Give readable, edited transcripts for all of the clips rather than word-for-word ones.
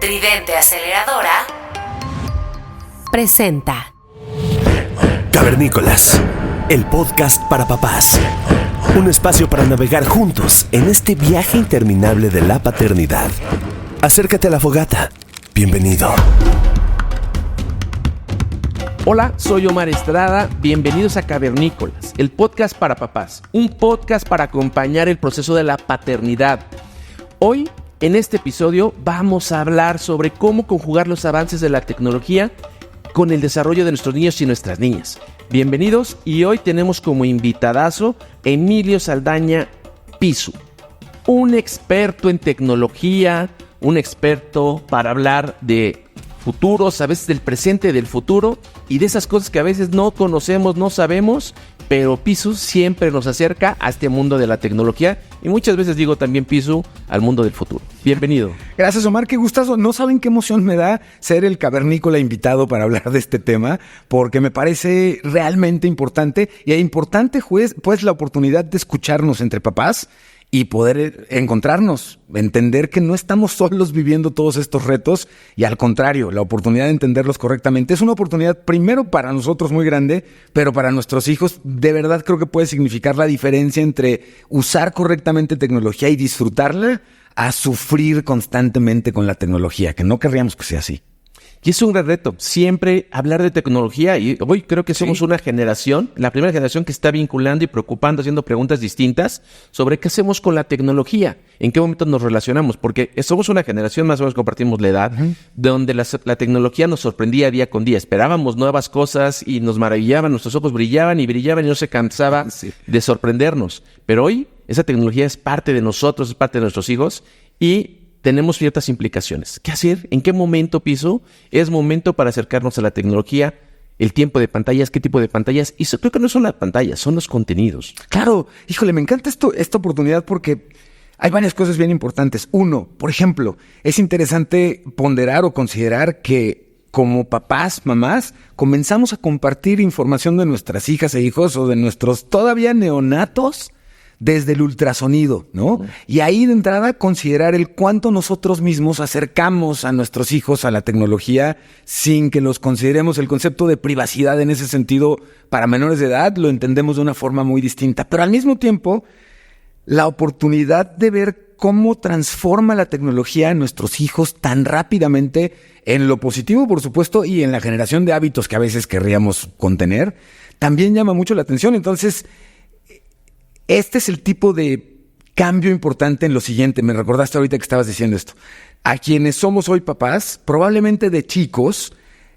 Tridente Aceleradora presenta Cavernícolas, el podcast para papás. Un espacio para navegar juntos en este viaje interminable de la paternidad. Acércate a la fogata. Bienvenido. Hola, soy Omar Estrada. Bienvenidos a Cavernícolas, el podcast para papás. Un podcast para acompañar el proceso de la paternidad. Hoy, en este episodio, vamos a hablar sobre cómo conjugar los avances de la tecnología con el desarrollo de nuestros niños y nuestras niñas. Bienvenidos, y hoy tenemos como invitadazo Emilio Saldaña Pisu, un experto en tecnología, un experto para hablar de futuros, a veces del presente, del futuro y de esas cosas que a veces no conocemos, no sabemos, pero Pisu siempre nos acerca a este mundo de la tecnología y muchas veces digo también Pisu al mundo del futuro. Bienvenido. Gracias, Omar, qué gustazo. No saben qué emoción me da ser el cavernícola invitado para hablar de este tema, porque me parece realmente importante y es importante, pues, la oportunidad de escucharnos entre papás y poder encontrarnos, entender que no estamos solos viviendo todos estos retos y al contrario, la oportunidad de entenderlos correctamente es una oportunidad primero para nosotros muy grande, pero para nuestros hijos de verdad creo que puede significar la diferencia entre usar correctamente tecnología y disfrutarla a sufrir constantemente con la tecnología, que no querríamos que sea así. Y es un gran reto, siempre hablar de tecnología, y hoy creo que somos una generación, la primera generación que está vinculando y preocupando, haciendo preguntas distintas sobre qué hacemos con la tecnología, en qué momento nos relacionamos, porque somos una generación, más o menos compartimos la edad, donde la tecnología nos sorprendía día con día, esperábamos nuevas cosas y nos maravillaban, nuestros ojos brillaban y no se cansaba de sorprendernos, pero hoy esa tecnología es parte de nosotros, es parte de nuestros hijos y tenemos ciertas implicaciones. ¿Qué hacer? ¿En qué momento, Pisu? Es momento para acercarnos a la tecnología, el tiempo de pantallas, qué tipo de pantallas. Y creo que no son las pantallas, son los contenidos. Claro, híjole, me encanta esta oportunidad porque hay varias cosas bien importantes. Uno, por ejemplo, es interesante ponderar o considerar que como papás, mamás, comenzamos a compartir información de nuestras hijas e hijos o de nuestros todavía neonatos desde el ultrasonido, ¿no? Y ahí de entrada considerar el cuánto nosotros mismos acercamos a nuestros hijos a la tecnología sin que los consideremos. El concepto de privacidad en ese sentido para menores de edad lo entendemos de una forma muy distinta, pero al mismo tiempo la oportunidad de ver cómo transforma la tecnología a nuestros hijos tan rápidamente en lo positivo, por supuesto, y en la generación de hábitos que a veces querríamos contener, también llama mucho la atención. Entonces, este es el tipo de cambio importante en lo siguiente. Me recordaste ahorita que estabas diciendo esto. A quienes somos hoy papás, probablemente de chicos,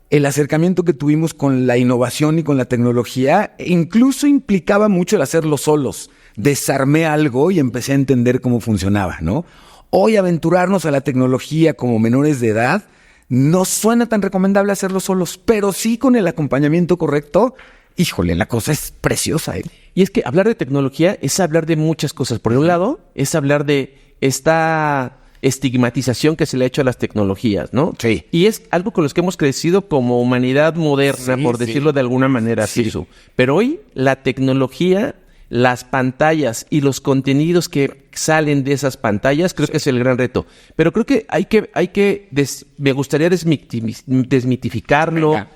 el acercamiento que tuvimos con la innovación y con la tecnología incluso implicaba mucho el hacerlo solos. Desarmé algo y empecé a entender cómo funcionaba, ¿no? Hoy aventurarnos a la tecnología como menores de edad no suena tan recomendable hacerlo solos, pero sí con el acompañamiento correcto. Híjole, la cosa es preciosa, ¿eh? Y es que hablar de tecnología es hablar de muchas cosas. Por un lado, es hablar de esta estigmatización que se le ha hecho a las tecnologías, ¿no? Sí. Y es algo con los que hemos crecido como humanidad moderna, por decirlo de alguna manera, Pisu. Pero hoy la tecnología, las pantallas y los contenidos que salen de esas pantallas, creo que es el gran reto. Pero creo que me gustaría desmitificarlo. Venga.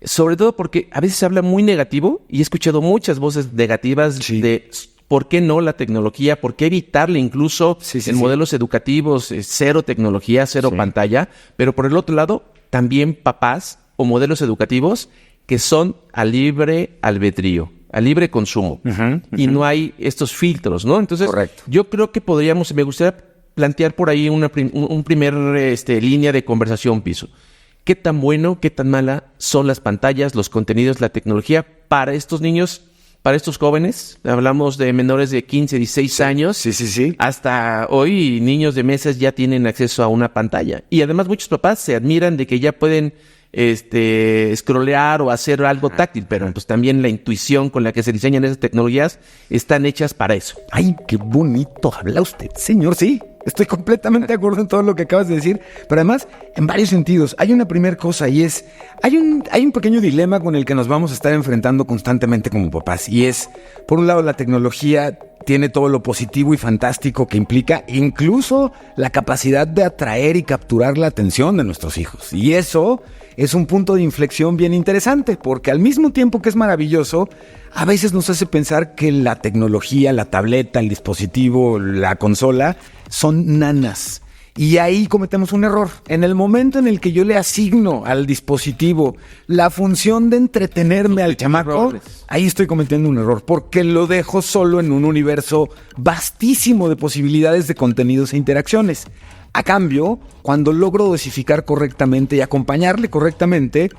Sobre todo porque a veces se habla muy negativo y he escuchado muchas voces negativas de por qué no la tecnología, por qué evitarla incluso en modelos educativos, cero tecnología, cero pantalla, pero por el otro lado también papás o modelos educativos que son a libre albedrío, a libre consumo y no hay estos filtros, ¿no? Entonces yo creo que me gustaría plantear por ahí un primer línea de conversación, Pisu. ¿Qué tan bueno, qué tan mala son las pantallas, los contenidos, la tecnología para estos niños, para estos jóvenes? Hablamos de menores de 15, 16 años. Sí. Hasta hoy niños de meses ya tienen acceso a una pantalla. Y además muchos papás se admiran de que ya pueden scrollear o hacer algo táctil, pero pues también la intuición con la que se diseñan esas tecnologías están hechas para eso. ¡Ay, qué bonito habla usted, señor! Sí, estoy completamente de acuerdo en todo lo que acabas de decir, pero además, en varios sentidos. Hay una primera cosa y es, hay un pequeño dilema con el que nos vamos a estar enfrentando constantemente como papás, y es, por un lado, la tecnología tiene todo lo positivo y fantástico que implica, incluso la capacidad de atraer y capturar la atención de nuestros hijos. Y eso es un punto de inflexión bien interesante, porque al mismo tiempo que es maravilloso, a veces nos hace pensar que la tecnología, la tableta, el dispositivo, la consola, son nanas. Y ahí cometemos un error. En el momento en el que yo le asigno al dispositivo la función de entretenerme al chamaco, ahí estoy cometiendo un error, porque lo dejo solo en un universo vastísimo de posibilidades de contenidos e interacciones. A cambio, cuando logro dosificar correctamente y acompañarle correctamente,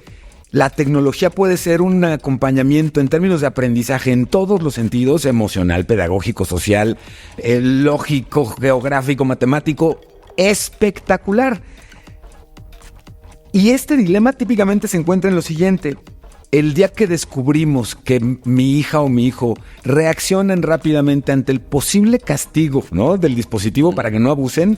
la tecnología puede ser un acompañamiento en términos de aprendizaje en todos los sentidos: emocional, pedagógico, social, lógico, geográfico, matemático, espectacular. Y este dilema típicamente se encuentra en lo siguiente: el día que descubrimos que mi hija o mi hijo reaccionan rápidamente ante el posible castigo, ¿no?, del dispositivo para que no abusen,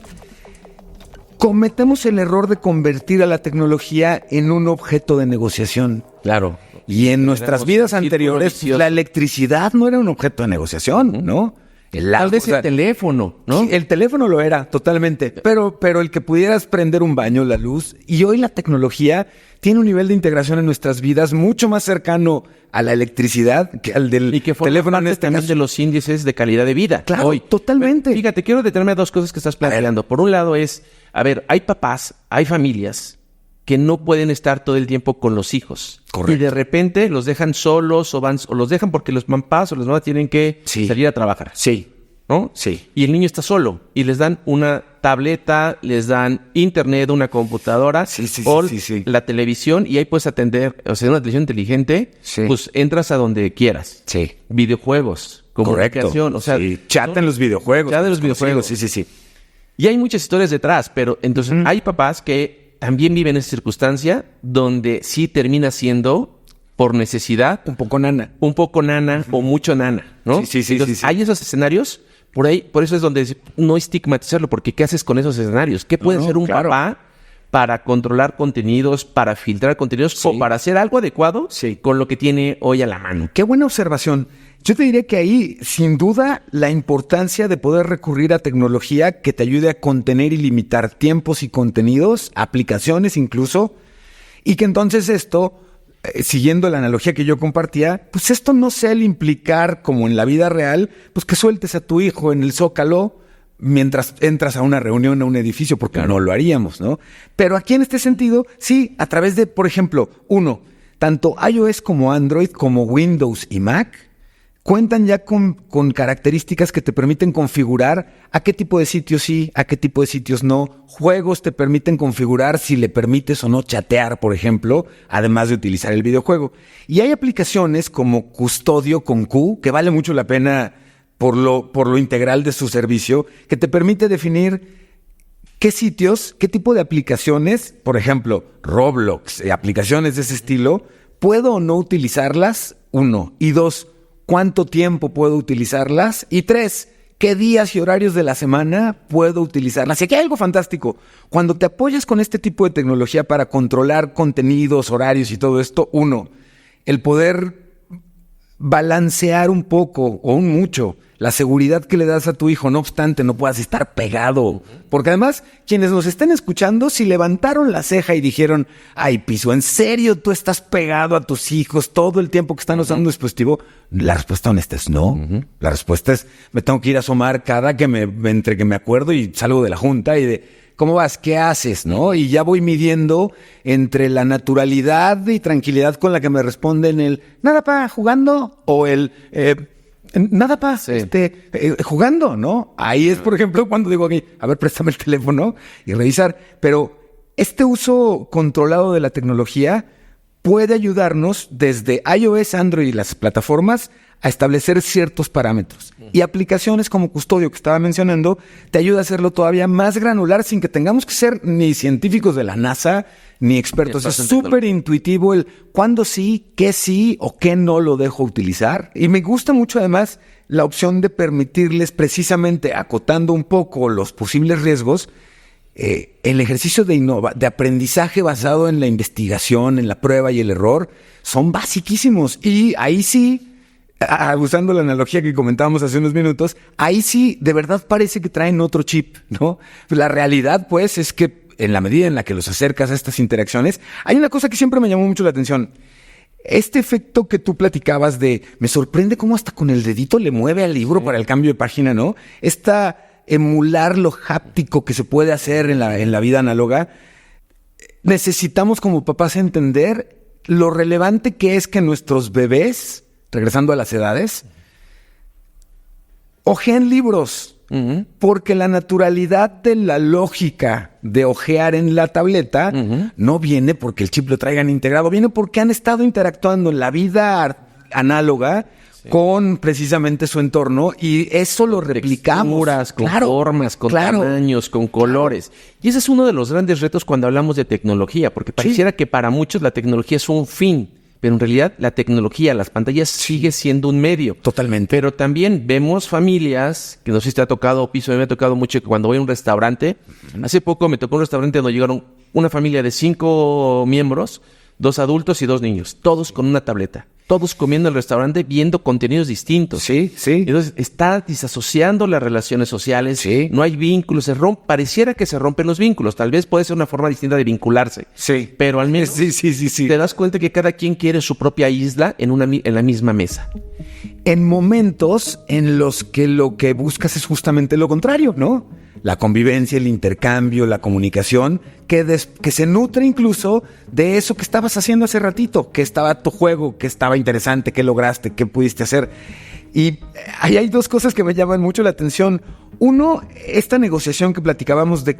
cometemos el error de convertir a la tecnología en un objeto de negociación. Claro. Y en nuestras vidas anteriores, la electricidad no era un objeto de negociación, ¿no? Tal vez el teléfono, ¿no? Sí, el teléfono lo era, totalmente. Pero el que pudieras prender un baño, la luz. Y hoy la tecnología tiene un nivel de integración en nuestras vidas mucho más cercano a la electricidad que al del y que teléfono en este también caso. de los índices de calidad de vida. Claro, hoy. totalmente. Fíjate, quiero detenerme a dos cosas que estás planteando. Por un lado hay papás, hay familias que no pueden estar todo el tiempo con los hijos. Correcto. Y de repente los dejan solos o los dejan porque los papás o las mamás tienen que salir a trabajar. Sí. ¿No? Sí. Y el niño está solo y les dan una tableta, les dan internet, una computadora o la televisión, y ahí puedes atender, o sea, una televisión inteligente, pues entras a donde quieras. Sí. Videojuegos, comunicación, o sea, chat en los videojuegos. Chat en los videojuegos. Sí. Y hay muchas historias detrás, pero entonces hay papás que también viven esa circunstancia donde sí termina siendo por necesidad un poco nana o mucho nana, ¿no? Sí. Entonces, hay esos escenarios. Por eso es donde no estigmatizarlo, porque ¿qué haces con esos escenarios? ¿Qué puede hacer un papá para controlar contenidos, para filtrar contenidos o para hacer algo adecuado con lo que tiene hoy a la mano? Qué buena observación. Yo te diría que ahí, sin duda, la importancia de poder recurrir a tecnología que te ayude a contener y limitar tiempos y contenidos, aplicaciones incluso, y que entonces esto, siguiendo la analogía que yo compartía, pues esto no sea el implicar, como en la vida real, pues que sueltes a tu hijo en el Zócalo mientras entras a una reunión, a un edificio, porque no lo haríamos, ¿no? Pero aquí en este sentido, sí, a través de, por ejemplo, tanto iOS como Android, como Windows y Mac, cuentan ya con características que te permiten configurar a qué tipo de sitios sí, a qué tipo de sitios no. Juegos te permiten configurar si le permites o no chatear, por ejemplo, además de utilizar el videojuego. Y hay aplicaciones como Custodio con Q, que vale mucho la pena por lo integral de su servicio, que te permite definir qué sitios, qué tipo de aplicaciones, por ejemplo, Roblox, aplicaciones de ese estilo, puedo o no utilizarlas, 1. Y 2, ¿cuánto tiempo puedo utilizarlas? Y 3, ¿qué días y horarios de la semana puedo utilizarlas? Y aquí hay algo fantástico. Cuando te apoyas con este tipo de tecnología para controlar contenidos, horarios y todo esto, 1, el poder balancear un poco o un mucho la seguridad que le das a tu hijo, no obstante no puedas estar pegado. Porque además, quienes nos estén escuchando, si levantaron la ceja y dijeron, ay, Piso, ¿en serio tú estás pegado a tus hijos todo el tiempo que están usando un dispositivo? La respuesta honesta es no. La respuesta es, me tengo que ir a asomar cada que entre que me acuerdo y salgo de la junta y de, ¿cómo vas? ¿Qué haces? ¿No? Y ya voy midiendo entre la naturalidad y tranquilidad con la que me responden el, nada pa, jugando, o el, nada pa, jugando, ¿no? Ahí es, por ejemplo, cuando digo aquí, a ver, préstame el teléfono y revisar. Pero este uso controlado de la tecnología puede ayudarnos desde iOS, Android y las plataformas a establecer ciertos parámetros. Y aplicaciones como Custodio, que estaba mencionando, te ayuda a hacerlo todavía más granular sin que tengamos que ser ni científicos de la NASA, ni expertos. Es súper intuitivo el cuándo sí, qué sí o qué no lo dejo utilizar. Y me gusta mucho además la opción de permitirles, precisamente acotando un poco los posibles riesgos, el ejercicio de aprendizaje basado en la investigación, en la prueba y el error, son basiquísimos. Y ahí sí, usando la analogía que comentábamos hace unos minutos, ahí sí, de verdad parece que traen otro chip, ¿no? La realidad, pues, es que en la medida en la que los acercas a estas interacciones, hay una cosa que siempre me llamó mucho la atención. Este efecto que tú platicabas de, me sorprende cómo hasta con el dedito le mueve al libro para el cambio de página, ¿no? Emular lo háptico que se puede hacer en la vida análoga. Necesitamos como papás entender lo relevante que es que nuestros bebés, regresando a las edades, ojeen libros. Porque la naturalidad de la lógica de ojear en la tableta no viene porque el chip lo traigan integrado, viene porque han estado interactuando en la vida análoga con precisamente su entorno y eso lo replicamos. Texturas, con formas, con tamaños, con colores. Y ese es uno de los grandes retos cuando hablamos de tecnología, porque pareciera que para muchos la tecnología es un fin. Pero en realidad la tecnología, las pantallas sigue siendo un medio. Totalmente. Pero también vemos familias, que no sé si te ha tocado, Piso, a mí me ha tocado mucho que cuando voy a un restaurante, hace poco me tocó un restaurante donde llegaron una familia de 5 miembros, 2 adultos y 2 niños, todos con una tableta. Todos comiendo en el restaurante, viendo contenidos distintos. Sí. Entonces, está disasociando las relaciones sociales. Sí. No hay vínculos. Pareciera que se rompen los vínculos. Tal vez puede ser una forma distinta de vincularse. Sí. Pero al menos sí. te das cuenta que cada quien quiere su propia isla en la misma mesa. En momentos en los que lo que buscas es justamente lo contrario, ¿no? La convivencia, el intercambio, la comunicación, que se nutre incluso de eso que estabas haciendo hace ratito, que estaba tu juego, que estaba interesante, que lograste, que pudiste hacer. Y ahí hay 2 cosas que me llaman mucho la atención. Uno, esta negociación que platicábamos de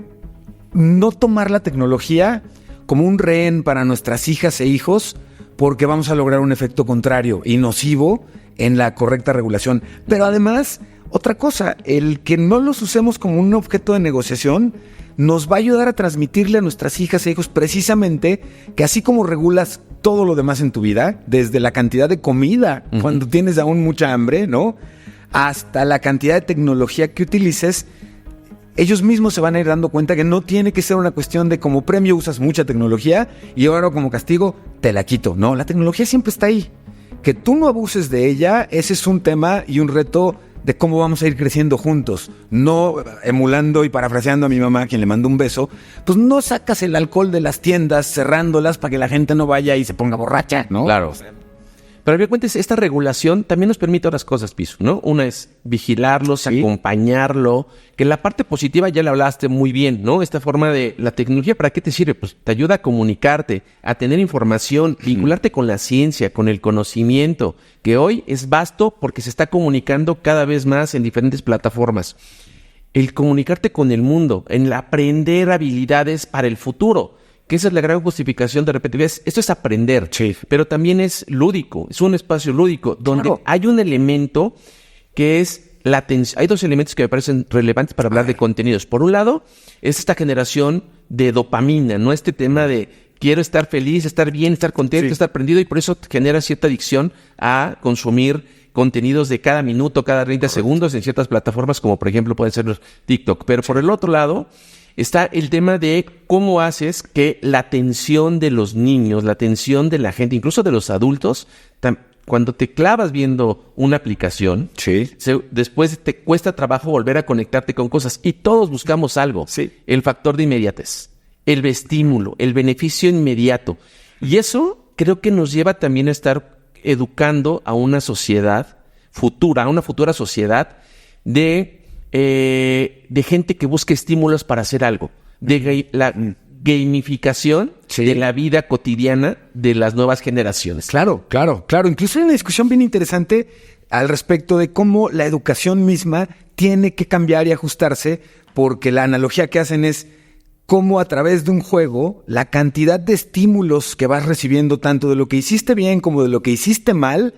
no tomar la tecnología como un rehén para nuestras hijas e hijos, porque vamos a lograr un efecto contrario y nocivo en la correcta regulación. Pero además, otra cosa, el que no los usemos como un objeto de negociación nos va a ayudar a transmitirle a nuestras hijas e hijos precisamente que así como regulas todo lo demás en tu vida, desde la cantidad de comida cuando tienes aún mucha hambre, ¿no? Hasta la cantidad de tecnología que utilices, ellos mismos se van a ir dando cuenta que no tiene que ser una cuestión de como premio usas mucha tecnología y ahora como castigo te la quito. No, la tecnología siempre está ahí. Que tú no abuses de ella, ese es un tema y un reto de cómo vamos a ir creciendo juntos. No emulando y parafraseando a mi mamá, a quien le mando un beso, pues no sacas el alcohol de las tiendas cerrándolas para que la gente no vaya y se ponga borracha, ¿no? Claro. Pero a ver, cuentes, esta regulación también nos permite otras cosas, Piso, ¿no? Una es vigilarlos, acompañarlo, que la parte positiva ya la hablaste muy bien, ¿no? Esta forma de la tecnología, ¿para qué te sirve? Pues te ayuda a comunicarte, a tener información, vincularte con la ciencia, con el conocimiento, que hoy es vasto porque se está comunicando cada vez más en diferentes plataformas. El comunicarte con el mundo, en el aprender habilidades para el futuro. Que esa es la gran justificación de repente. Esto es aprender, pero también es lúdico, es un espacio lúdico donde hay un elemento que es la atención. Hay 2 elementos que me parecen relevantes para hablar de contenidos. Por un lado, es esta generación de dopamina, ¿no? Este tema de quiero estar feliz, estar bien, estar contento, estar prendido y por eso genera cierta adicción a consumir contenidos de cada minuto, cada 30 segundos en ciertas plataformas como por ejemplo pueden ser los TikTok. Pero por el otro lado está el tema de cómo haces que la atención de los niños, la atención de la gente, incluso de los adultos, cuando te clavas viendo una aplicación, después te cuesta trabajo volver a conectarte con cosas y todos buscamos algo. El factor de inmediatez, el estímulo, el beneficio inmediato. Y eso creo que nos lleva también a estar educando a una sociedad futura, a una futura sociedad de gente que busque estímulos para hacer algo, de la gamificación de la vida cotidiana de las nuevas generaciones. Claro. Incluso hay una discusión bien interesante al respecto de cómo la educación misma tiene que cambiar y ajustarse, porque la analogía que hacen es cómo a través de un juego la cantidad de estímulos que vas recibiendo, tanto de lo que hiciste bien como de lo que hiciste mal,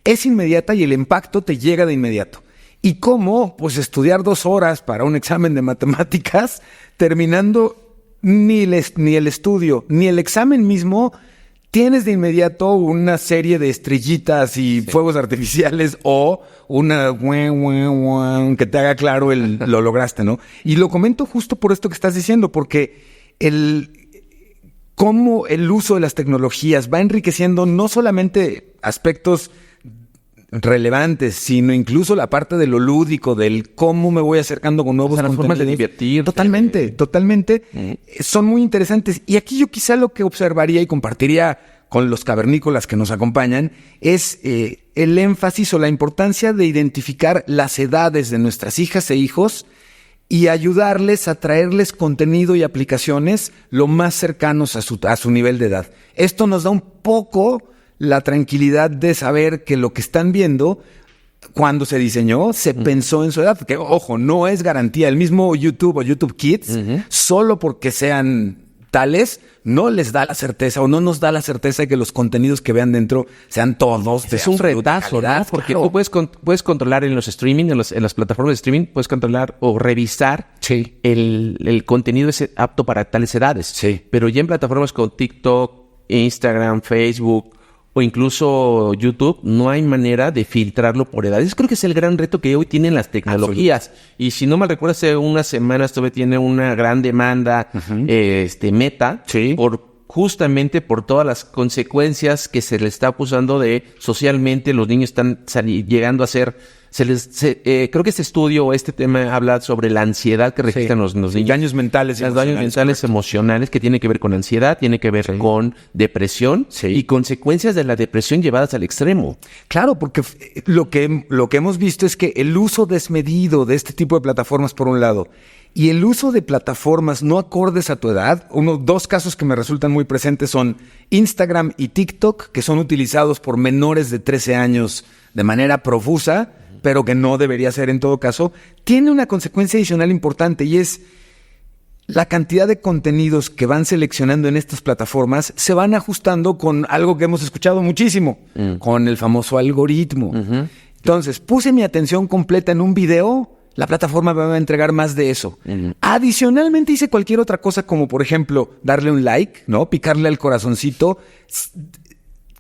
es inmediata y el impacto te llega de inmediato. Y cómo, pues, estudiar 2 horas para un examen de matemáticas, terminando ni el estudio, ni el examen mismo, tienes de inmediato una serie de estrellitas y fuegos artificiales o una que te haga claro lo lograste, ¿no? Y lo comento justo por esto que estás diciendo, porque cómo el uso de las tecnologías va enriqueciendo no solamente aspectos relevantes, sino incluso la parte de lo lúdico, del cómo me voy acercando con nuevos las formas de divertir. Totalmente. Son muy interesantes. Y aquí yo quizá lo que observaría y compartiría con los cavernícolas que nos acompañan es el énfasis o la importancia de identificar las edades de nuestras hijas e hijos y ayudarles a traerles contenido y aplicaciones lo más cercanos a su nivel de edad. Esto nos da un poco la tranquilidad de saber que lo que están viendo, cuando se diseñó, se pensó en su edad. Que, ojo, no es garantía. El mismo YouTube o YouTube Kids, solo porque sean tales, no les da la certeza o no nos da la certeza de que los contenidos que vean dentro sean todos de es un retazo, ¿no? Porque tú puedes controlar en los streaming, en las plataformas de streaming, puedes controlar o revisar el contenido es apto para tales edades. Sí. Pero ya en plataformas como TikTok, Instagram, Facebook o incluso YouTube, no hay manera de filtrarlo por edades. Creo que es el gran reto que hoy tienen las tecnologías. Y si no mal recuerdo, hace unas semanas tiene una gran demanda Meta justamente por todas las consecuencias que se le está acusando de socialmente los niños están llegando a ser... creo que este estudio o este tema habla sobre la ansiedad que registran los niños. Daños mentales. Los daños mentales emocionales que tienen que ver con ansiedad, tiene que ver con depresión y consecuencias de la depresión llevadas al extremo. Claro, porque lo que hemos visto es que el uso desmedido de este tipo de plataformas, por un lado, y el uso de plataformas no acordes a tu edad, dos casos que me resultan muy presentes son Instagram y TikTok, que son utilizados por menores de 13 años de manera profusa, pero que no debería ser en todo caso, tiene una consecuencia adicional importante y es la cantidad de contenidos que van seleccionando en estas plataformas se van ajustando con algo que hemos escuchado muchísimo, con el famoso algoritmo. Entonces, puse mi atención completa en un video, la plataforma me va a entregar más de eso. Adicionalmente hice cualquier otra cosa como, por ejemplo, darle un like, ¿no? Picarle al corazoncito.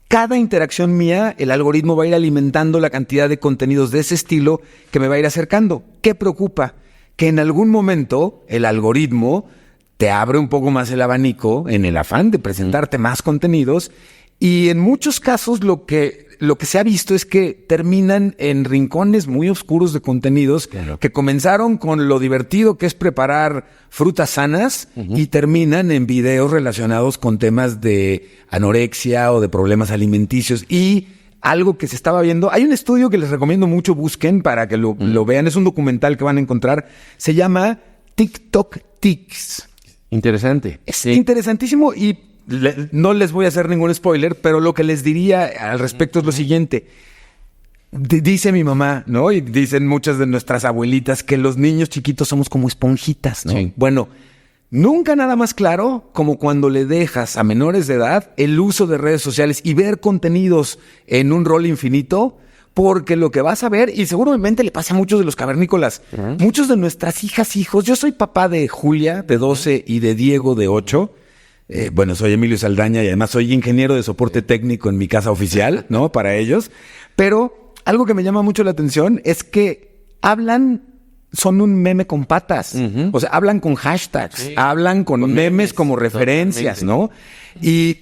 Cada interacción mía, el algoritmo va a ir alimentando la cantidad de contenidos de ese estilo que me va a ir acercando. ¿Qué preocupa? Que en algún momento el algoritmo te abre un poco más el abanico en el afán de presentarte más contenidos y en muchos casos lo que se ha visto es que terminan en rincones muy oscuros de contenidos que comenzaron con lo divertido que es preparar frutas sanas y terminan en videos relacionados con temas de anorexia o de problemas alimenticios. Y algo que se estaba viendo, hay un estudio que les recomiendo mucho, busquen para que lo vean, es un documental que van a encontrar, se llama TikTok Tics. Interesante. Es interesantísimo y no les voy a hacer ningún spoiler, pero lo que les diría al respecto es lo siguiente. Dice mi mamá, ¿no? Y dicen muchas de nuestras abuelitas que los niños chiquitos somos como esponjitas, ¿no? Sí. Bueno, nunca nada más claro como cuando le dejas a menores de edad el uso de redes sociales y ver contenidos en un rol infinito, porque lo que vas a ver, y seguramente le pasa a muchos de los cavernícolas, muchos de nuestras hijas, hijos, yo soy papá de Julia, de 12, y de Diego, de 8, bueno, soy Emilio Saldaña y además soy ingeniero de soporte técnico en mi casa oficial, ¿no? Para ellos. Pero algo que me llama mucho la atención es que son un meme con patas. O sea, hablan con hashtags, hablan con memes como referencias, ¿no? Y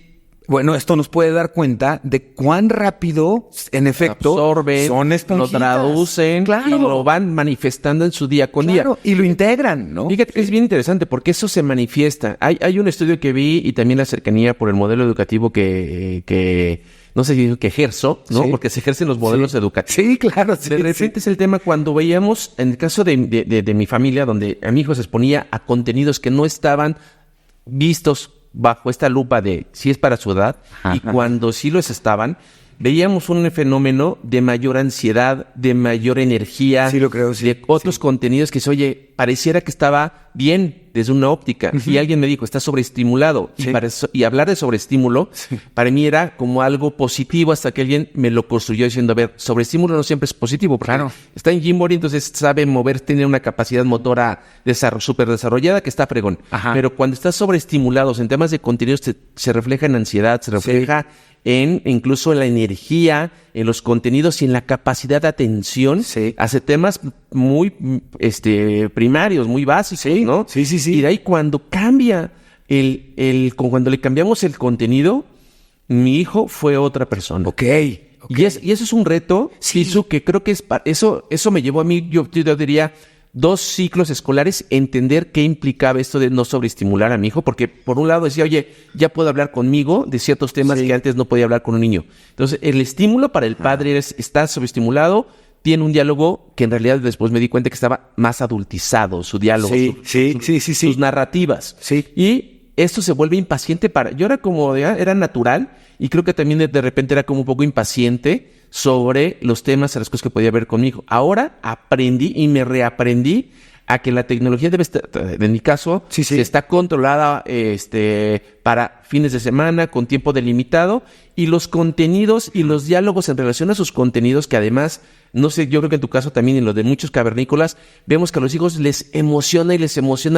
bueno, esto nos puede dar cuenta de cuán rápido, en efecto, absorben, son esponjitas. Lo traducen y lo van manifestando en su día con día. Y lo integran, ¿no? Fíjate que es bien interesante porque eso se manifiesta. Hay un estudio que vi y también la cercanía por el modelo educativo que no sé si que ejerzo, ¿no? Sí. Porque se ejercen los modelos educativos. Sí, claro. Sí, de repente es el tema cuando veíamos, en el caso de mi familia, donde a mi hijo se exponía a contenidos que no estaban vistos bajo esta lupa de si es para su edad, y cuando sí los estaban, veíamos un fenómeno de mayor ansiedad, de mayor energía, sí, lo creo, sí, de otros contenidos que pareciera que estaba bien desde una óptica. Y alguien me dijo, está sobreestimulado. Sí. Y hablar de sobreestímulo, para mí era como algo positivo hasta que alguien me lo construyó diciendo, a ver, sobreestímulo no siempre es positivo. Porque está en Gymboree, entonces sabe mover, tiene una capacidad motora súper desarrollada que está fregón. Pero cuando estás sobreestimulados en temas de contenidos, se refleja en ansiedad, se refleja incluso en la energía, en los contenidos y en la capacidad de atención hacia temas muy primarios, muy básicos, ¿no? Sí. Y de ahí cuando cambia cuando le cambiamos el contenido, mi hijo fue otra persona. Ok. Y eso es un reto, Sisu, que creo que eso me llevó a mí, yo diría, 2 ciclos escolares, entender qué implicaba esto de no sobreestimular a mi hijo, porque por un lado decía, oye, ya puedo hablar conmigo de ciertos temas que antes no podía hablar con un niño. Entonces, el estímulo para el padre está sobreestimulado, tiene un diálogo que en realidad después me di cuenta que estaba más adultizado, su diálogo, sus narrativas. Sí. Y esto se vuelve impaciente yo era natural, y creo que también de repente era como un poco impaciente sobre los temas a las cosas que podía ver conmigo. Ahora aprendí y me reaprendí a que la tecnología debe estar, en mi caso, está controlada para fines de semana, con tiempo delimitado, y los contenidos y los diálogos en relación a sus contenidos, que además, no sé, yo creo que en tu caso también, en lo de muchos cavernícolas, vemos que a los hijos les emociona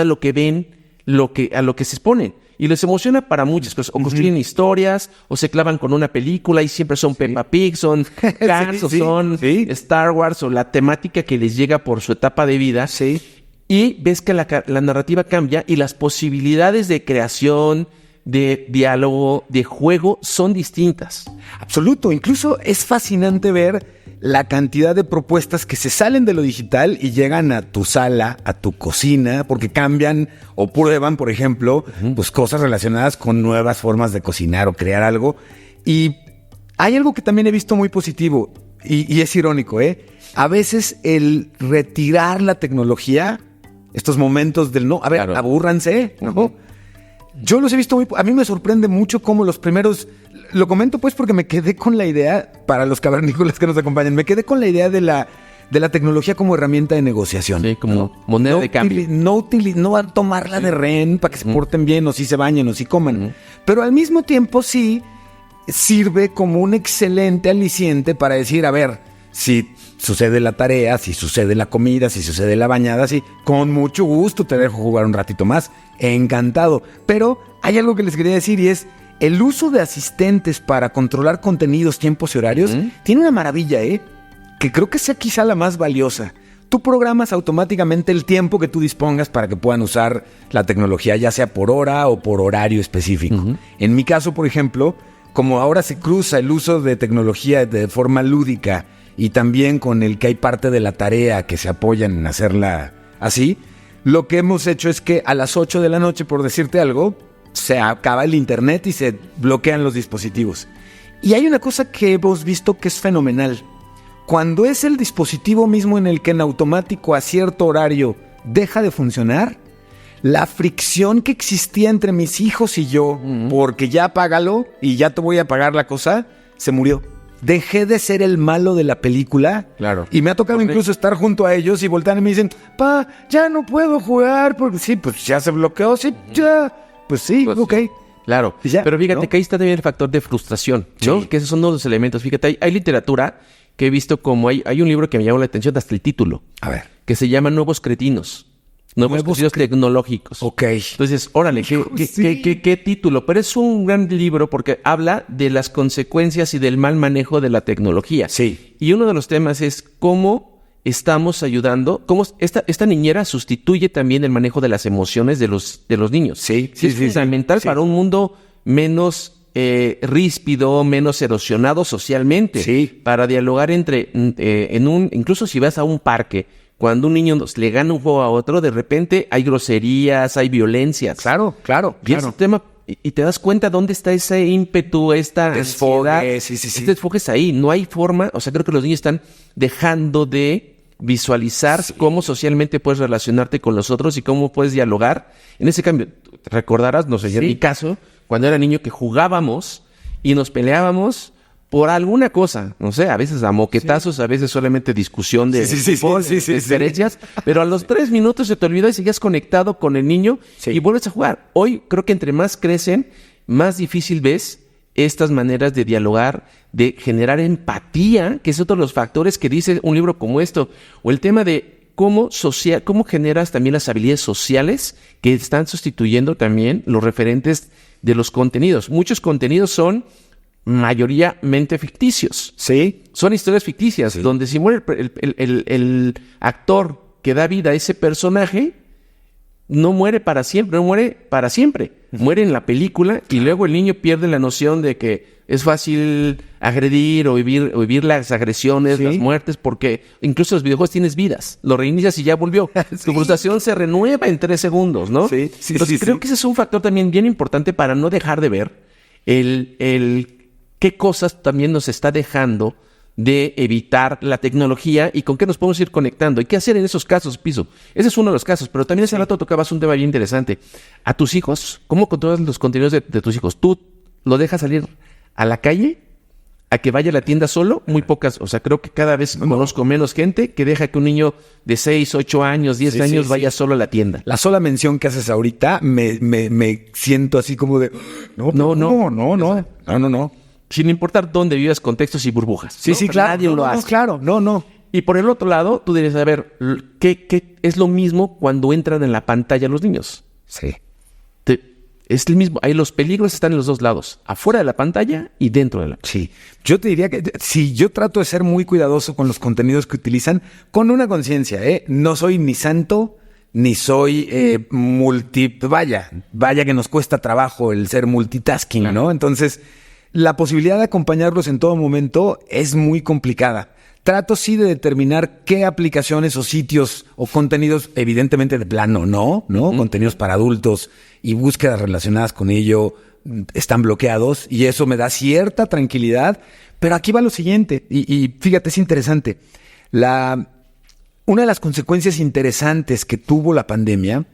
lo que ven, a lo que se exponen. Y les emociona para muchas cosas. O construyen historias, o se clavan con una película y siempre son Peppa Pig, son Cars, o son Star Wars, o la temática que les llega por su etapa de vida. Sí. Y ves que la narrativa cambia y las posibilidades de creación, de diálogo, de juego son distintas. Absoluto. Incluso es fascinante ver la cantidad de propuestas que se salen de lo digital y llegan a tu sala, a tu cocina, porque cambian o prueban, por ejemplo, pues cosas relacionadas con nuevas formas de cocinar o crear algo. Y hay algo que también he visto muy positivo y es irónico, A veces el retirar la tecnología, estos momentos del no, abúrranse, ¿no? Yo los he visto a mí me sorprende mucho cómo los primeros, lo comento pues porque me quedé con la idea, para los cavernícolas que nos acompañan, me quedé con la idea de la tecnología como herramienta de negociación. Sí, como moneda de cambio. No van a tomarla de rehén para que se porten bien, o si se bañen, o si coman. Pero al mismo tiempo sí sirve como un excelente aliciente para decir, a ver, si sucede la tarea, si sucede la comida, si sucede la bañada, sí, con mucho gusto te dejo jugar un ratito más, encantado. Pero hay algo que les quería decir y es, el uso de asistentes para controlar contenidos, tiempos y horarios, tiene una maravilla, que creo que sea quizá la más valiosa. Tú programas automáticamente el tiempo que tú dispongas para que puedan usar la tecnología, ya sea por hora o por horario específico. En mi caso, por ejemplo, como ahora se cruza el uso de tecnología de forma lúdica y también con el que hay parte de la tarea que se apoyan en hacerla así, lo que hemos hecho es que a las 8 de la noche, por decirte algo, se acaba el internet y se bloquean los dispositivos. Y hay una cosa que hemos visto que es fenomenal. Cuando es el dispositivo mismo en el que en automático a cierto horario deja de funcionar, la fricción que existía entre mis hijos y yo, porque ya apágalo y ya te voy a pagar la cosa, se murió. Dejé de ser el malo de la película. Claro. Y me ha tocado incluso estar junto a ellos y voltear y me dicen, pa, ya no puedo jugar porque sí, pues ya se bloqueó, sí, ya. Pues sí, pues, ok. Claro. Ya, pero fíjate, ¿no?, que ahí está también el factor de frustración, ¿no? Sí. Que esos son uno de los elementos. Fíjate, hay literatura que he visto como hay un libro que me llamó la atención hasta el título. A ver. Que se llama Nuevos Cretinos. Nuevos cretinos tecnológicos. Ok. Entonces, órale, ¿qué título? Pero es un gran libro porque habla de las consecuencias y del mal manejo de la tecnología. Sí. Y uno de los temas es cómo estamos ayudando, cómo esta niñera sustituye también el manejo de las emociones de los niños. Sí. Es fundamental para un mundo menos ríspido, menos erosionado socialmente. Sí. Para dialogar incluso si vas a un parque, cuando un niño le gana un juego a otro, de repente hay groserías, hay violencias. Claro. Y ese tema, y te das cuenta dónde está ese ímpetu, esta desfogue, sí. Este desfogue es ahí. No hay forma, o sea, creo que los niños están dejando de visualizar cómo socialmente puedes relacionarte con los otros y cómo puedes dialogar. En ese cambio, te recordarás, no sé, en mi caso, cuando era niño que jugábamos y nos peleábamos por alguna cosa, no sé, a veces a moquetazos, a veces solamente discusión de diferencias, pero a los 3 minutos se te olvidó y seguías conectado con el niño y vuelves a jugar. Hoy creo que entre más crecen, más difícil ves estas maneras de dialogar, de generar empatía, que es otro de los factores que dice un libro como esto, o el tema de cómo generas también las habilidades sociales que están sustituyendo también los referentes de los contenidos. Muchos contenidos son mayoritariamente ficticios. Sí. Son historias ficticias, donde si muere el actor que da vida a ese personaje, no muere para siempre, muere en la película y luego el niño pierde la noción de que es fácil agredir o vivir las agresiones, las muertes, porque incluso en los videojuegos tienes vidas. Lo reinicias y ya volvió. Tu frustración se renueva en 3 segundos, ¿no? Sí. Entonces, creo que ese es un factor también bien importante para no dejar de ver el qué cosas también nos está dejando de evitar la tecnología y con qué nos podemos ir conectando. ¿Y qué hacer en esos casos, Piso? Ese es uno de los casos, pero también hace rato tocabas un tema bien interesante. A tus hijos, ¿cómo controlas los contenidos de tus hijos? ¿Tú lo dejas salir a la calle? ¿A que vaya a la tienda solo? Muy pocas. O sea, creo que cada vez conozco menos gente que deja que un niño de 6, 8 años, 10 años vaya solo a la tienda. La sola mención que haces ahorita me siento así como de... No. Sin importar dónde vivas, contextos y burbujas. Sí, ¿no? claro. Nadie lo hace. Claro, no. Y por el otro lado, tú dirías, a ver, ¿qué es lo mismo cuando entran en la pantalla los niños? Sí. Es el mismo. Ahí los peligros están en los dos lados. Afuera de la pantalla y dentro de la pantalla. Sí. Yo te diría que sí, yo trato de ser muy cuidadoso con los contenidos que utilizan con una conciencia, ¿eh? No soy ni santo, ni soy Vaya que nos cuesta trabajo el ser multitasking, claro, ¿no? Entonces, la posibilidad de acompañarlos en todo momento es muy complicada. Trato sí de determinar qué aplicaciones o sitios o contenidos, evidentemente de plano, ¿no? Contenidos para adultos y búsquedas relacionadas con ello están bloqueados y eso me da cierta tranquilidad. Pero aquí va lo siguiente, y fíjate, es interesante. Una de las consecuencias interesantes que tuvo la pandemia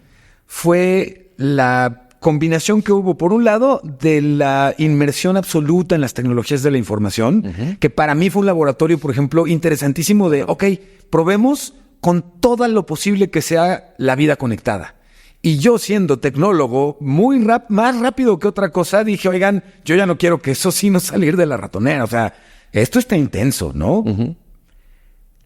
fue la combinación que hubo, por un lado, de la inmersión absoluta en las tecnologías de la información, que para mí fue un laboratorio, por ejemplo, interesantísimo de, probemos con todo lo posible que sea la vida conectada. Y yo, siendo tecnólogo, más rápido que otra cosa, dije, oigan, yo ya no quiero que eso sí no salir de la ratonera. O sea, esto está intenso, ¿no?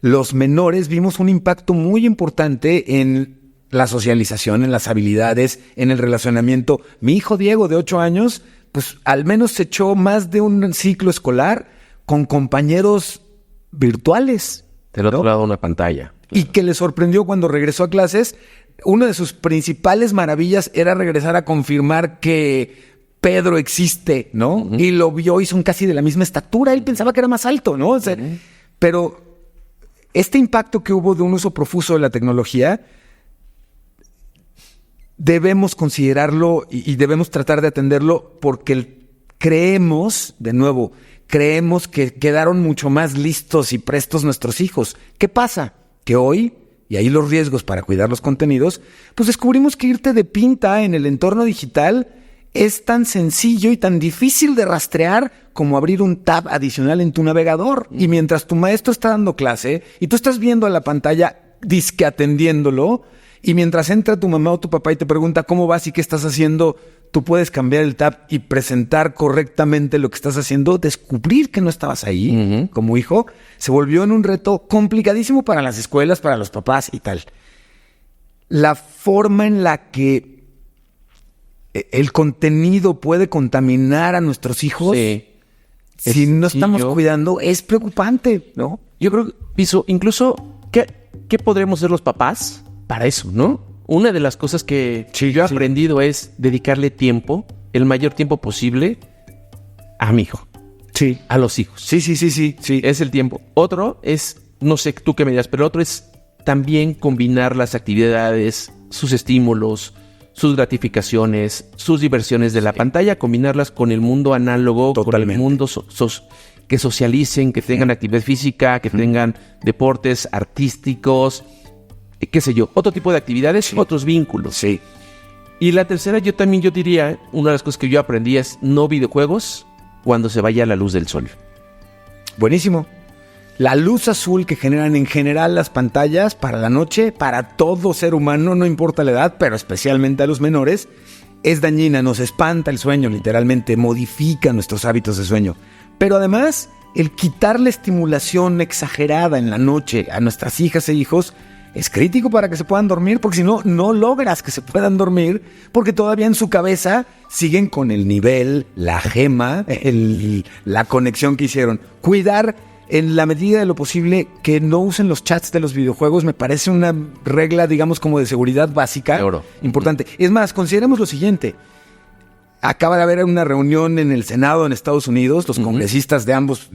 Los menores vimos un impacto muy importante en la socialización, en las habilidades, en el relacionamiento. Mi hijo Diego, de 8 años, pues al menos se echó más de un ciclo escolar con compañeros virtuales. Del otro lado de una pantalla. Y que le sorprendió cuando regresó a clases. Una de sus principales maravillas era regresar a confirmar que Pedro existe, ¿no? Y lo vio y son casi de la misma estatura. Él pensaba que era más alto, ¿no? O sea, pero este impacto que hubo de un uso profuso de la tecnología debemos considerarlo y debemos tratar de atenderlo porque creemos que quedaron mucho más listos y prestos nuestros hijos. ¿Qué pasa? Que hoy, y ahí los riesgos para cuidar los contenidos, pues descubrimos que irte de pinta en el entorno digital es tan sencillo y tan difícil de rastrear como abrir un tab adicional en tu navegador. Y mientras tu maestro está dando clase y tú estás viendo a la pantalla disque atendiéndolo, y mientras entra tu mamá o tu papá y te pregunta cómo vas y qué estás haciendo, tú puedes cambiar el tab y presentar correctamente lo que estás haciendo. Descubrir que no estabas ahí como hijo se volvió en un reto complicadísimo para las escuelas, para los papás y tal. La forma en la que el contenido puede contaminar a nuestros hijos, si no estamos cuidando, es preocupante, ¿no? Yo creo, Piso, incluso, ¿qué podremos hacer los papás para eso, no? Una de las cosas que yo he aprendido es dedicarle tiempo, el mayor tiempo posible, a mi hijo. Sí. A los hijos. Sí. Es el tiempo. Otro es, no sé tú qué me dirás, pero otro es también combinar las actividades, sus estímulos, sus gratificaciones, sus diversiones de la pantalla, combinarlas con el mundo análogo, totalmente, con el mundo que socialicen, que tengan actividad física, que tengan deportes artísticos, qué sé yo, otro tipo de actividades, otros vínculos. Sí. Y la tercera, yo diría, una de las cosas que yo aprendí es no videojuegos cuando se vaya la luz del sol. Buenísimo. La luz azul que generan en general las pantallas para la noche, para todo ser humano, no importa la edad, pero especialmente a los menores, es dañina, nos espanta el sueño, literalmente, modifica nuestros hábitos de sueño. Pero además, el quitarle estimulación exagerada en la noche a nuestras hijas e hijos es crítico para que se puedan dormir, porque si no, no logras que se puedan dormir, porque todavía en su cabeza siguen con el nivel, la gema, la conexión que hicieron. Cuidar en la medida de lo posible que no usen los chats de los videojuegos me parece una regla, digamos, como de seguridad básica, importante. Es más, consideremos lo siguiente. acaba de haber una reunión en el Senado en Estados Unidos, los congresistas de ambos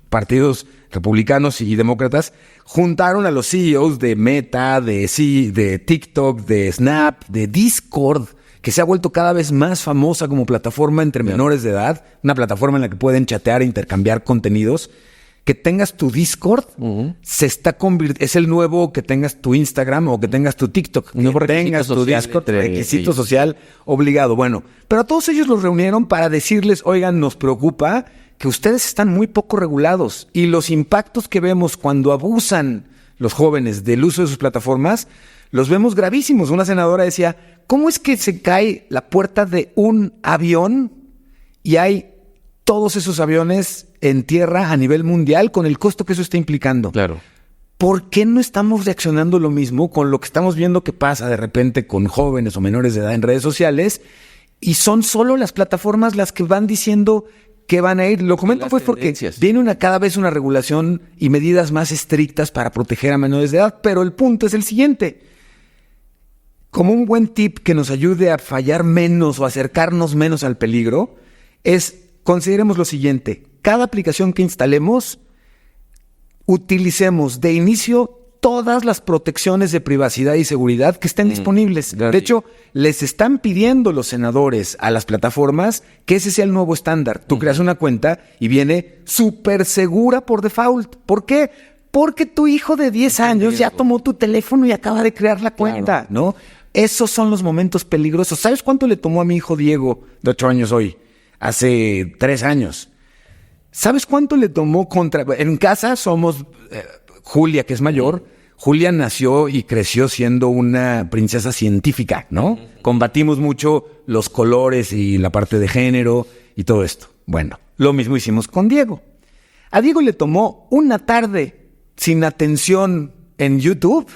partidos, republicanos y demócratas, juntaron a los CEOs de Meta, de TikTok, de Snap, de Discord, que se ha vuelto cada vez más famosa como plataforma entre menores de edad, una plataforma en la que pueden chatear e intercambiar contenidos. Que tengas tu Discord es el nuevo que tengas tu Instagram o que tengas tu TikTok. Que tengas tu Discord, requisito social obligado. Bueno, pero a todos ellos los reunieron para decirles, oigan, nos preocupa que ustedes están muy poco regulados y los impactos que vemos cuando abusan los jóvenes del uso de sus plataformas, los vemos gravísimos. Una senadora decía, ¿cómo es que se cae la puerta de un avión y hay todos esos aviones en tierra a nivel mundial con el costo que eso está implicando? Claro. ¿Por qué no estamos reaccionando lo mismo con lo que estamos viendo que pasa de repente con jóvenes o menores de edad en redes sociales? Y son solo las plataformas las que van diciendo que van a ir. Lo comento pues porque viene cada vez una regulación y medidas más estrictas para proteger a menores de edad, pero el punto es el siguiente. Como un buen tip que nos ayude a fallar menos o acercarnos menos al peligro es, consideremos lo siguiente, cada aplicación que instalemos, utilicemos de inicio todas las protecciones de privacidad y seguridad que estén disponibles. De hecho, les están pidiendo los senadores a las plataformas que ese sea el nuevo estándar. Tú creas una cuenta y viene súper segura por default. ¿Por qué? Porque tu hijo de 10 años ya tomó tu teléfono y acaba de crear la cuenta, ¿no? Esos son los momentos peligrosos. ¿Sabes cuánto le tomó a mi hijo Diego, de 8 años hoy? Hace 3 años. ¿Sabes cuánto le tomó En casa somos Julia, que es mayor. Julia nació y creció siendo una princesa científica, ¿no? Combatimos mucho los colores y la parte de género y todo esto. Bueno, lo mismo hicimos con Diego. A Diego le tomó una tarde sin atención en YouTube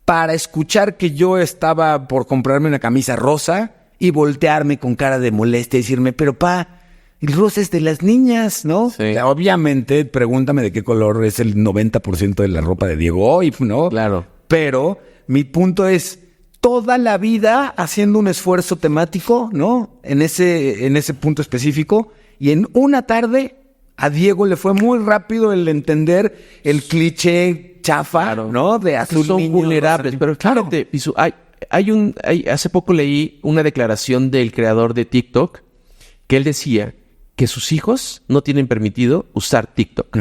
para escuchar que yo estaba por comprarme una camisa rosa y voltearme con cara de molestia y decirme, pero el rosa es de las niñas, ¿no? Sí. Obviamente, pregúntame de qué color es el 90% de la ropa de Diego hoy, ¿no? Claro. Pero mi punto es, toda la vida haciendo un esfuerzo temático, ¿no? En ese punto específico, y en una tarde a Diego le fue muy rápido el entender el cliché chafa, ¿no? De azul son niño, vulnerables, pero claro, hace poco leí una declaración del creador de TikTok que él decía que sus hijos no tienen permitido usar TikTok.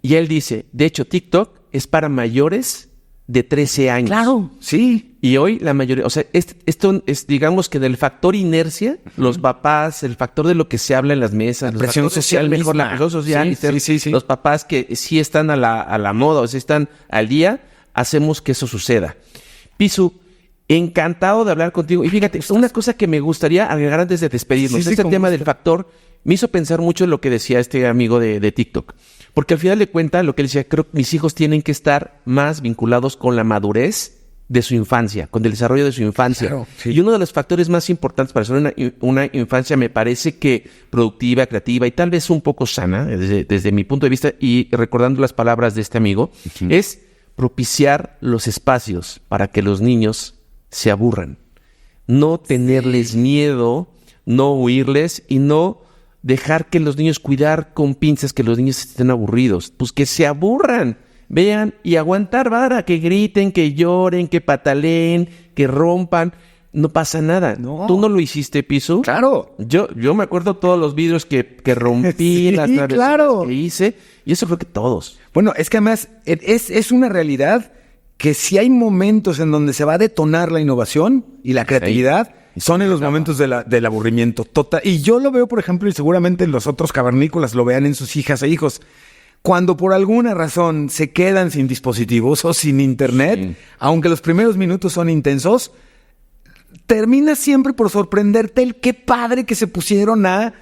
Y él dice, de hecho, TikTok es para mayores de 13 años. Claro, sí. Y hoy la mayoría, o sea, esto es, digamos que del factor inercia, los papás, el factor de lo que se habla en las mesas, la presión social, mejor la presión social, sí. Los papás que sí están a la moda, o sea, están al día, hacemos que eso suceda. Pisu, encantado de hablar contigo. Y fíjate, una cosa que me gustaría agregar antes de despedirnos, este tema del factor me hizo pensar mucho en lo que decía este amigo de TikTok. Porque al final de cuentas, lo que él decía, creo que mis hijos tienen que estar más vinculados con la madurez de su infancia, con el desarrollo de su infancia. Claro, sí. Y uno de los factores más importantes para hacer una infancia, me parece que productiva, creativa y tal vez un poco sana, desde mi punto de vista, y recordando las palabras de este amigo, es propiciar los espacios para que los niños se aburran. No tenerles miedo, no huirles y no dejar que los niños, cuidar con pinzas que los niños estén aburridos. Pues que se aburran, vean y aguantar vara, que griten, que lloren, que pataleen, que rompan. No pasa nada. No. ¿Tú no lo hiciste, Pisu? Claro. Yo me acuerdo todos los vidrios que rompí, las claro. que hice, y eso creo que todos. Bueno, es que además es una realidad que si hay momentos en donde se va a detonar la innovación y la creatividad, son en los momentos del aburrimiento total. Y yo lo veo, por ejemplo, y seguramente los otros cavernícolas lo vean en sus hijas e hijos. Cuando por alguna razón se quedan sin dispositivos o sin internet, aunque los primeros minutos son intensos, termina siempre por sorprenderte el qué padre que se pusieron a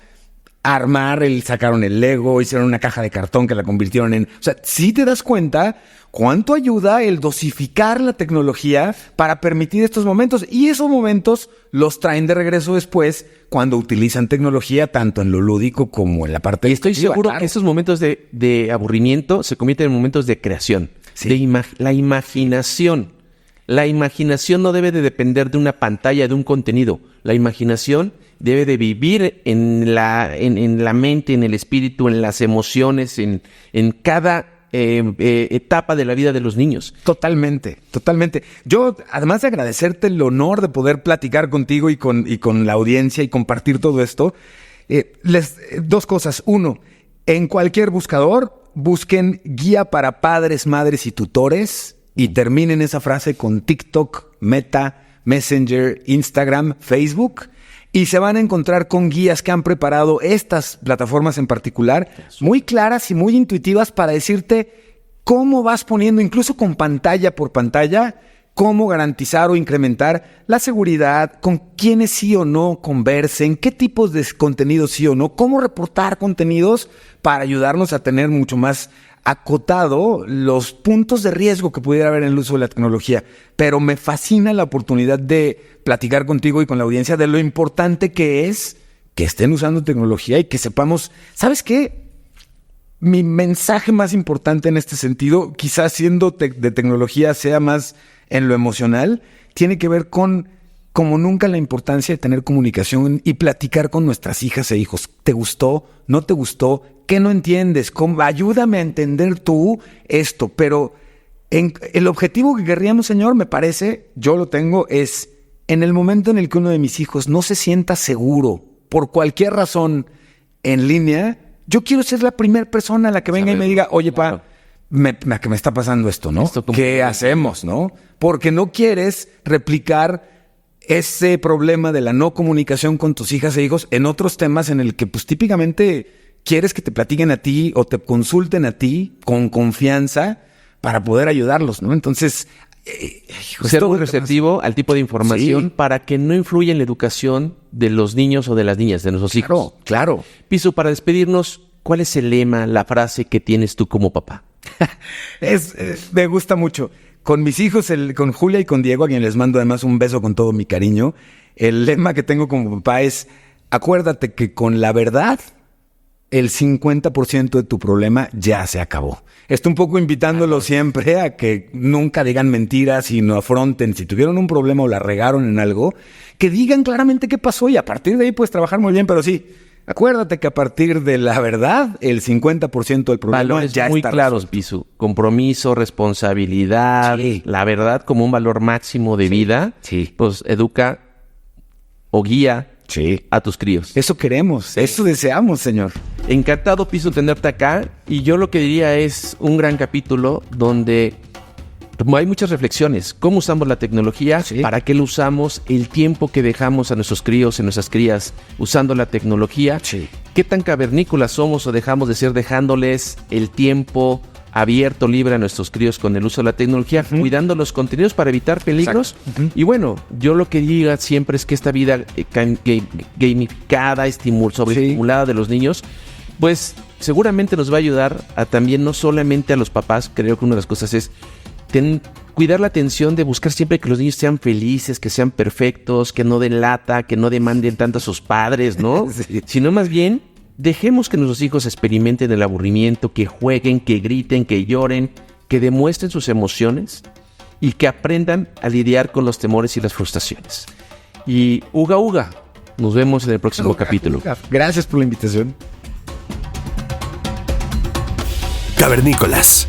armar, sacaron el Lego, hicieron una caja de cartón que la convirtieron en... O sea, sí te das cuenta cuánto ayuda el dosificar la tecnología para permitir estos momentos. Y esos momentos los traen de regreso después cuando utilizan tecnología tanto en lo lúdico como en la parte... Y estoy seguro que esos momentos de aburrimiento se convierten en momentos de creación. Sí. La imaginación. La imaginación no debe de depender de una pantalla, de un contenido. La imaginación debe de vivir en la mente, en el espíritu, en las emociones, en cada etapa de la vida de los niños. Totalmente, totalmente. Yo, además de agradecerte el honor de poder platicar contigo y con la audiencia y compartir todo esto, dos cosas. Uno, en cualquier buscador, busquen guía para padres, madres y tutores y terminen esa frase con TikTok, Meta, Messenger, Instagram, Facebook. Y se van a encontrar con guías que han preparado estas plataformas en particular, muy claras y muy intuitivas para decirte cómo vas poniendo, incluso con pantalla por pantalla, cómo garantizar o incrementar la seguridad, con quiénes sí o no conversen, qué tipos de contenidos sí o no, cómo reportar contenidos para ayudarnos a tener mucho más acotado los puntos de riesgo que pudiera haber en el uso de la tecnología. Pero me fascina la oportunidad de platicar contigo y con la audiencia de lo importante que es que estén usando tecnología y que sepamos, ¿sabes qué? Mi mensaje más importante en este sentido, quizás siendo de tecnología sea más en lo emocional, tiene que ver con, como nunca, la importancia de tener comunicación y platicar con nuestras hijas e hijos. ¿Te gustó? ¿No te gustó? ¿Qué no entiendes? Ayúdame a entender tú esto. Pero el objetivo que querríamos, señor, me parece, yo lo tengo, es en el momento en el que uno de mis hijos no se sienta seguro por cualquier razón en línea, yo quiero ser la primera persona a la que venga y me diga, oye, pa, que me está pasando esto, ¿no? ¿Qué hacemos, no? Porque no quieres replicar ese problema de la no comunicación con tus hijas e hijos en otros temas en el que, pues, típicamente quieres que te platiquen a ti o te consulten a ti con confianza para poder ayudarlos, ¿no? Entonces, ser muy receptivo al tipo de información para que no influya en la educación de los niños o de las niñas, de nuestros hijos. Claro. Piso, para despedirnos, ¿cuál es el lema, la frase que tienes tú como papá? Me gusta mucho. Con mis hijos, con Julia y con Diego, a quien les mando además un beso con todo mi cariño, el lema que tengo como papá es: acuérdate que con la verdad el 50% de tu problema ya se acabó. Estoy un poco invitándolos siempre a que nunca digan mentiras y no afronten. Si tuvieron un problema o la regaron en algo, que digan claramente qué pasó y a partir de ahí puedes trabajar muy bien. Pero sí, acuérdate que a partir de la verdad, el 50% del problema valores ya muy está claros, Pisu. Compromiso, responsabilidad, la verdad como un valor máximo de vida. Sí. Pues educa o guía a tus críos. Eso queremos, eso deseamos, señor. Encantado, Pisu, tenerte acá. Y yo lo que diría es un gran capítulo donde hay muchas reflexiones. ¿Cómo usamos la tecnología? ¿Para qué lo usamos? El tiempo que dejamos a nuestros críos y nuestras crías usando la tecnología. ¿Qué tan cavernícolas somos o dejamos de ser dejándoles el tiempo abierto, libre a nuestros críos con el uso de la tecnología, cuidando los contenidos para evitar peligros? Y bueno, yo lo que diga siempre es que esta vida gamificada, sobreestimulada de los niños, pues seguramente nos va a ayudar a también, no solamente a los papás. Creo que una de las cosas es cuidar la atención de buscar siempre que los niños sean felices, que sean perfectos, que no den lata, que no demanden tanto a sus padres, ¿no? Sino más bien dejemos que nuestros hijos experimenten el aburrimiento, que jueguen, que griten, que lloren, que demuestren sus emociones y que aprendan a lidiar con los temores y las frustraciones. Y uga uga, nos vemos en el próximo capítulo. Gracias por la invitación. Cavernícolas,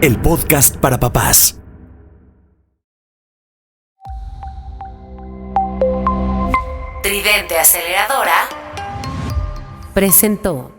el podcast para papás. Tridente Aceleradora presentó